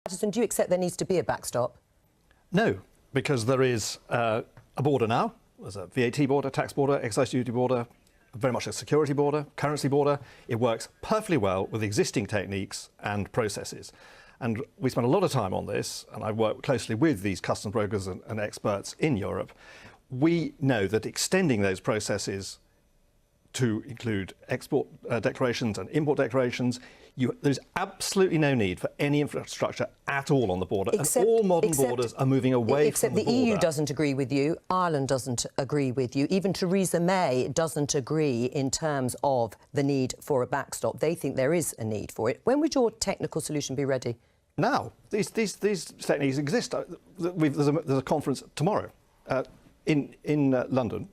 Paterson, do you accept there needs to be a backstop? No, because there is a border now. There's a VAT border, tax border, excise duty border, very much a security border, currency border. It works perfectly well with existing techniques and processes. And we spent a lot of time on this, and I work closely with these customs brokers and experts in Europe. We know that extending those processes to include export declarations and import declarations, there's absolutely no need for any infrastructure at all on the border, and all modern borders are moving away from the border. Except the EU doesn't agree with you, Ireland doesn't agree with you, even Theresa May doesn't agree in terms of the need for a backstop. They think there is a need for it. When would your technical solution be ready? Now. These techniques exist. There's a conference tomorrow in London.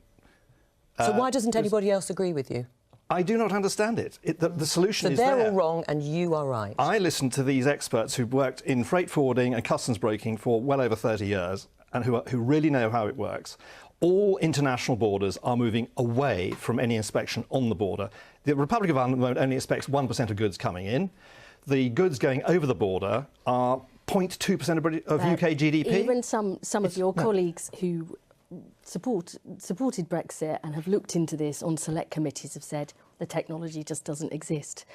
So why doesn't anybody else agree with you? I do not understand it. The solution is there. So they're all wrong and you are right. I listened to these experts who've worked in freight forwarding and customs broking for well over 30 years and who really know how it works. All international borders are moving away from any inspection on the border. The Republic of Ireland at the moment only inspects 1% of goods coming in. The goods going over the border are 0.2% of UK GDP. Even some of your colleagues who supported Brexit and have looked into this on select committees have said the technology just doesn't exist.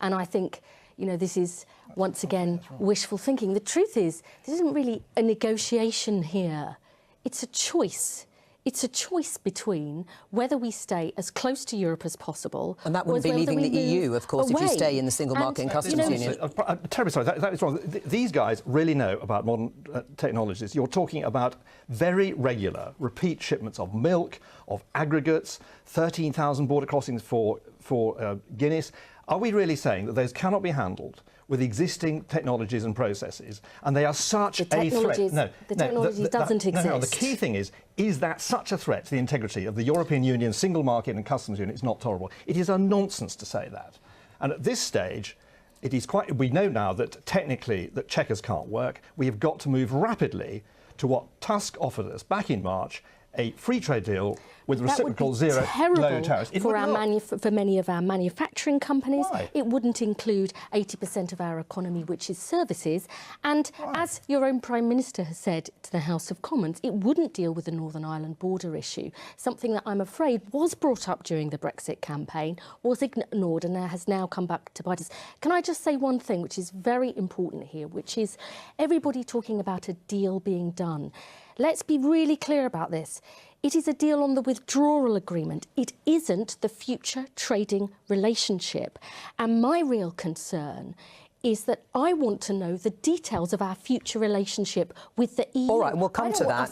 And I think, you know, this is once again wishful thinking. The truth is, this isn't really a negotiation here. It's a choice. It's a choice between whether we stay as close to Europe as possible. And that wouldn't be leaving the EU, of course, if you stay in the single market and customs union. I'm terribly sorry, that is wrong. These guys really know about modern technologies. You're talking about very regular, repeat shipments of milk, of aggregates, 13,000 border crossings for Guinness. Are we really saying that those cannot be handled with existing technologies and processes, and they are such a threat? No, the technology doesn't exist. No, the key thing is that such a threat to the integrity of the European Union, single market and customs union? It's not tolerable. It is a nonsense to say that. And at this stage, it is we know now that technically that Chequers can't work. We have got to move rapidly to what Tusk offered us back in March, a free trade deal with reciprocal zero low tariffs. For many of our manufacturing companies. Why? It wouldn't include 80% of our economy, which is services. And as your own Prime Minister has said to the House of Commons, it wouldn't deal with the Northern Ireland border issue, something that I'm afraid was brought up during the Brexit campaign, was ignored and has now come back to bite us. Can I just say one thing which is very important here, which is everybody talking about a deal being done. Let's be really clear about this. It is a deal on the withdrawal agreement. It isn't the future trading relationship. And my real concern is that I want to know the details of our future relationship with the EU. All right, we'll come to that.